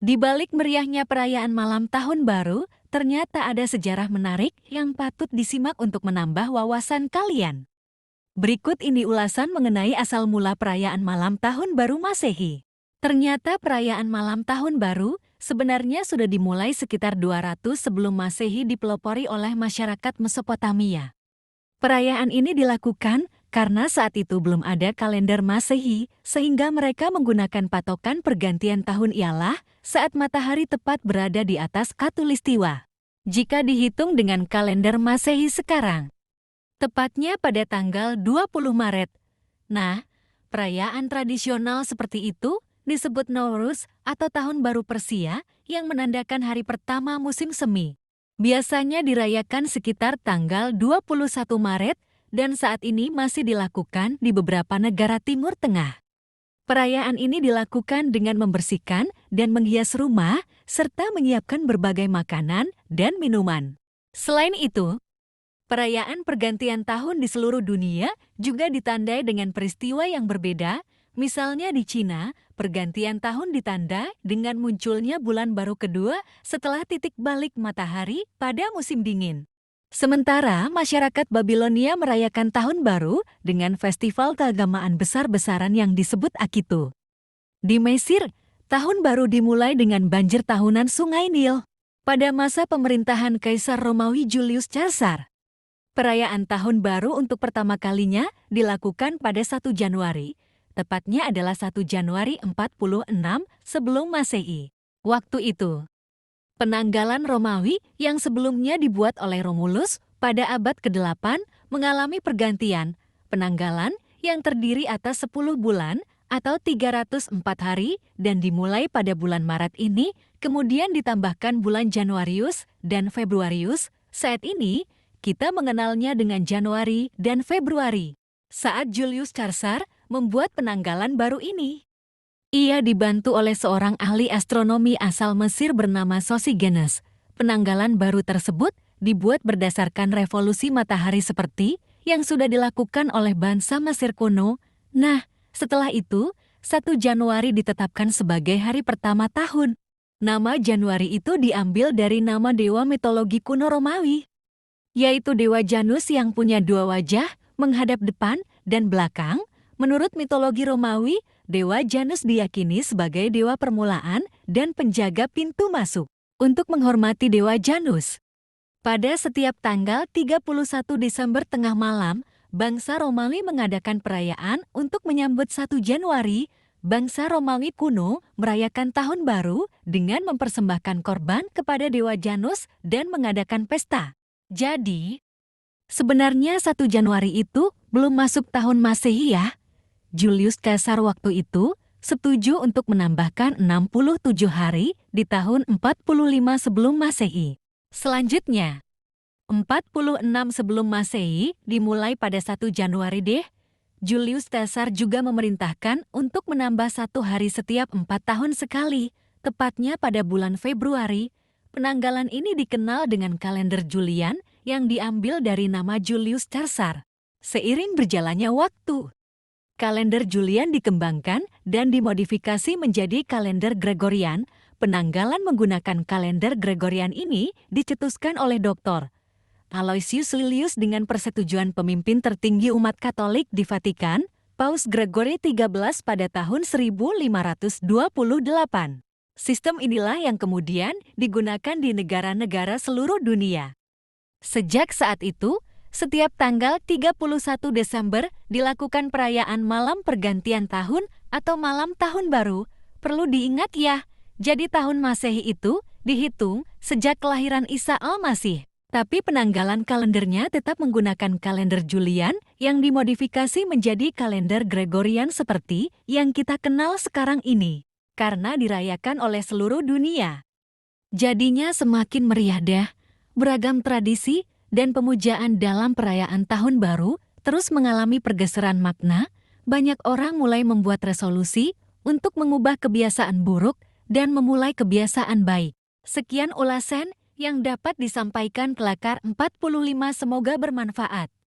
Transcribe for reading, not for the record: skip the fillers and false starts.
Di balik meriahnya perayaan malam tahun baru, ternyata ada sejarah menarik yang patut disimak untuk menambah wawasan kalian. Berikut ini ulasan mengenai asal mula perayaan malam tahun baru Masehi. Ternyata perayaan malam tahun baru sebenarnya sudah dimulai sekitar 200 sebelum Masehi dipelopori oleh masyarakat Mesopotamia. Perayaan ini dilakukan karena saat itu belum ada kalender Masehi, sehingga mereka menggunakan patokan pergantian tahun ialah saat matahari tepat berada di atas khatulistiwa. Jika dihitung dengan kalender Masehi sekarang, tepatnya pada tanggal 20 Maret. Nah, perayaan tradisional seperti itu disebut Nowruz atau Tahun Baru Persia yang menandakan hari pertama musim semi. Biasanya dirayakan sekitar tanggal 21 Maret dan saat ini masih dilakukan di beberapa negara Timur Tengah. Perayaan ini dilakukan dengan membersihkan dan menghias rumah serta menyiapkan berbagai makanan dan minuman. Selain itu, perayaan pergantian tahun di seluruh dunia juga ditandai dengan peristiwa yang berbeda. Misalnya di Cina, pergantian tahun ditandai dengan munculnya bulan baru kedua setelah titik balik matahari pada musim dingin. Sementara masyarakat Babilonia merayakan tahun baru dengan festival keagamaan besar-besaran yang disebut Akitu. Di Mesir, tahun baru dimulai dengan banjir tahunan Sungai Nil. Pada masa pemerintahan Kaisar Romawi Julius Caesar, perayaan tahun baru untuk pertama kalinya dilakukan pada 1 Januari. Tepatnya adalah 1 Januari 46 sebelum Masehi. Waktu itu, penanggalan Romawi yang sebelumnya dibuat oleh Romulus pada abad ke-8 mengalami pergantian. Penanggalan yang terdiri atas 10 bulan atau 304 hari dan dimulai pada bulan Maret ini, kemudian ditambahkan bulan Januarius dan Februarius. Saat ini, kita mengenalnya dengan Januari dan Februari. Saat Julius Caesar membuat penanggalan baru ini, ia dibantu oleh seorang ahli astronomi asal Mesir bernama Sosigenes. Penanggalan baru tersebut dibuat berdasarkan revolusi matahari seperti yang sudah dilakukan oleh bangsa Mesir kuno. Nah, setelah itu, 1 Januari ditetapkan sebagai hari pertama tahun. Nama Januari itu diambil dari nama dewa mitologi kuno Romawi, yaitu Dewa Janus yang punya 2 wajah, menghadap depan dan belakang. Menurut mitologi Romawi, Dewa Janus diyakini sebagai dewa permulaan dan penjaga pintu masuk. Untuk menghormati Dewa Janus, pada setiap tanggal 31 Desember tengah malam, bangsa Romawi mengadakan perayaan untuk menyambut 1 Januari. Bangsa Romawi kuno merayakan tahun baru dengan mempersembahkan korban kepada Dewa Janus dan mengadakan pesta. Jadi, sebenarnya 1 Januari itu belum masuk tahun Masehi ya. Julius Caesar waktu itu setuju untuk menambahkan 67 hari di tahun 45 sebelum Masehi. Selanjutnya, 46 sebelum Masehi dimulai pada 1 Januari deh. Julius Caesar juga memerintahkan untuk menambah 1 hari setiap 4 tahun sekali, tepatnya pada bulan Februari. Penanggalan ini dikenal dengan kalender Julian yang diambil dari nama Julius Caesar. Seiring berjalannya waktu, kalender Julian dikembangkan dan dimodifikasi menjadi kalender Gregorian. Penanggalan menggunakan kalender Gregorian ini dicetuskan oleh Dr. Aloysius Lilius dengan persetujuan pemimpin tertinggi umat Katolik di Vatikan, Paus Gregory XIII pada tahun 1528. Sistem inilah yang kemudian digunakan di negara-negara seluruh dunia. Sejak saat itu, setiap tanggal 31 Desember dilakukan perayaan malam pergantian tahun atau malam tahun baru. Perlu diingat ya, jadi tahun Masehi itu dihitung sejak kelahiran Isa Al-Masih. Tapi penanggalan kalendernya tetap menggunakan kalender Julian yang dimodifikasi menjadi kalender Gregorian seperti yang kita kenal sekarang ini, karena dirayakan oleh seluruh dunia. Jadinya semakin meriah deh. Beragam tradisi dan pemujaan dalam perayaan tahun baru terus mengalami pergeseran makna. Banyak orang mulai membuat resolusi untuk mengubah kebiasaan buruk dan memulai kebiasaan baik. Sekian ulasan yang dapat disampaikan Kelakar 45, semoga bermanfaat.